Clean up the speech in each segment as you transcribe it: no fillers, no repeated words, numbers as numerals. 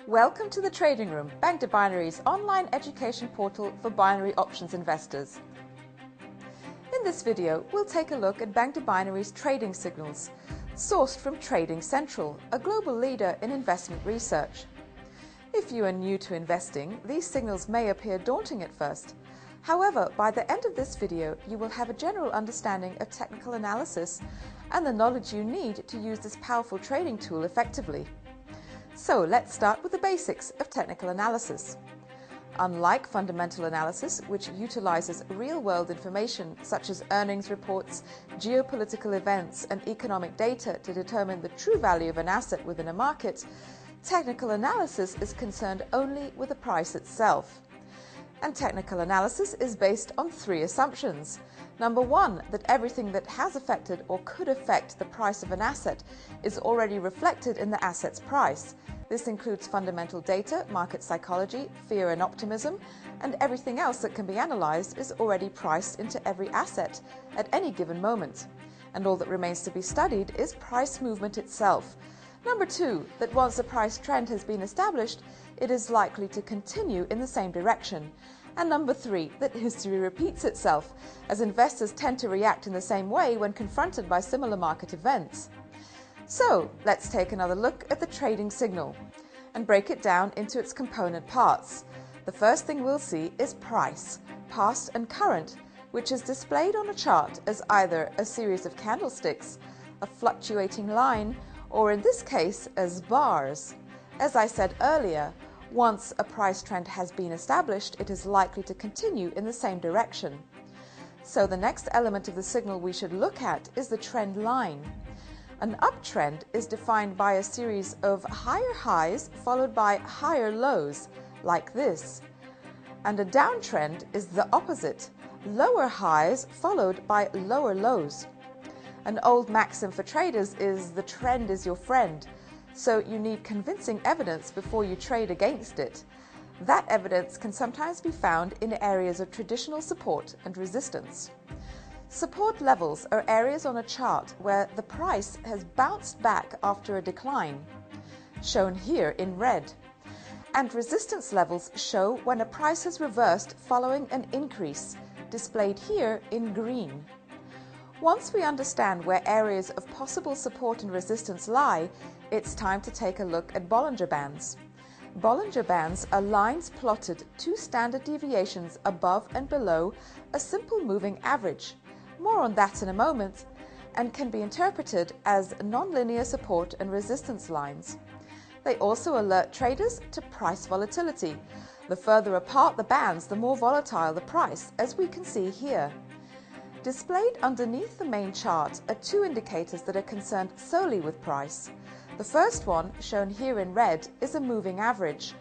Welcome to the Trading Room, Bank to Binary's online education portal for binary options investors. In this video, we'll take a look at Bank to Binary's trading signals, sourced from Trading Central, a global leader in investment research. If you are new to investing, these signals may appear daunting at first. However, by the end of this video, you will have a general understanding of technical analysis and the knowledge you need to use this powerful trading tool effectively. So let's start with the basics of technical analysis. Unlike fundamental analysis, which utilizes real-world information such as earnings reports, geopolitical events, and economic data to determine the true value of an asset within a market, technical analysis is concerned only with the price itself. And technical analysis is based on three assumptions. Number one, that everything that has affected or could affect the price of an asset is already reflected in the asset's price. This includes fundamental data, market psychology, fear and optimism, and everything else that can be analyzed is already priced into every asset at any given moment. And all that remains to be studied is price movement itself. Number two, that once a price trend has been established, it is likely to continue in the same direction. And number three, that history repeats itself, as investors tend to react in the same way when confronted by similar market events. So, let's take another look at the trading signal and break it down into its component parts. The first thing we'll see is price, past and current, which is displayed on a chart as either a series of candlesticks, a fluctuating line, or in this case as bars. As I said earlier, once a price trend has been established, it is likely to continue in the same direction. So the next element of the signal we should look at is the trend line. An uptrend is defined by a series of higher highs followed by higher lows, like this. And a downtrend is the opposite, lower highs followed by lower lows. An old maxim for traders is the trend is your friend, so you need convincing evidence before you trade against it. That evidence can sometimes be found in areas of traditional support and resistance. Support levels are areas on a chart where the price has bounced back after a decline, shown here in red. And resistance levels show when a price has reversed following an increase, displayed here in green. Once we understand where areas of possible support and resistance lie, it's time to take a look at Bollinger Bands. Bollinger Bands are lines plotted 2 standard deviations above and below a simple moving average. More on that in a moment, and can be interpreted as nonlinear support and resistance lines. They also alert traders to price volatility. The further apart the bands, the more volatile the price, as we can see here. Displayed underneath the main chart are 2 indicators that are concerned solely with price. The first one, shown here in red, is a moving average.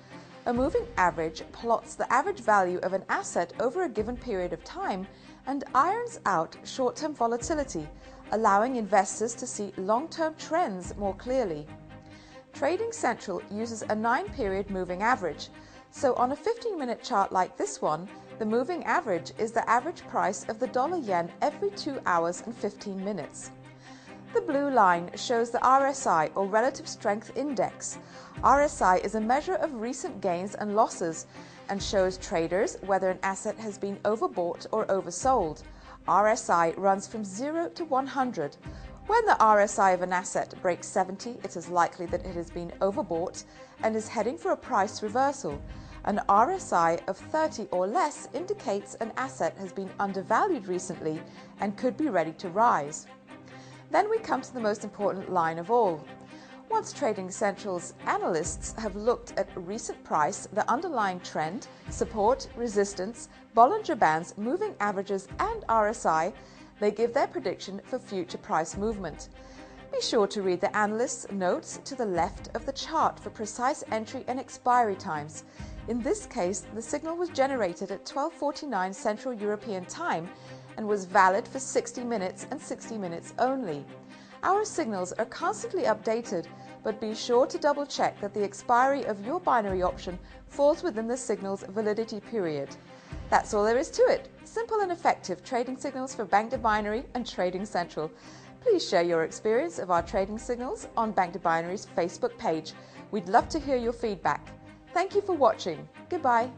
A moving average plots the average value of an asset over a given period of time and irons out short-term volatility, allowing investors to see long-term trends more clearly. Trading Central uses a 9-period moving average, so on a 15-minute chart like this one, the moving average is the average price of the dollar-yen every 2 hours and 15 minutes. The blue line shows the RSI, or Relative Strength Index. RSI is a measure of recent gains and losses and shows traders whether an asset has been overbought or oversold. RSI runs from 0 to 100. When the RSI of an asset breaks 70, it is likely that it has been overbought and is heading for a price reversal. An RSI of 30 or less indicates an asset has been undervalued recently and could be ready to rise. Then we come to the most important line of all. Once Trading Central's analysts have looked at recent price, the underlying trend, support, resistance, Bollinger Bands, moving averages and RSI, they give their prediction for future price movement. Be sure to read the analyst's notes to the left of the chart for precise entry and expiry times. In this case, the signal was generated at 12:49 Central European Time and was valid for 60 minutes and 60 minutes only. Our signals are constantly updated, but be sure to double check that the expiry of your binary option falls within the signal's validity period. That's all there is to it. Simple and effective trading signals for Bank to Binary and Trading Central. Please share your experience of our trading signals on Bank to Binary's Facebook page, We'd love to hear your feedback. Thank you for watching. Goodbye.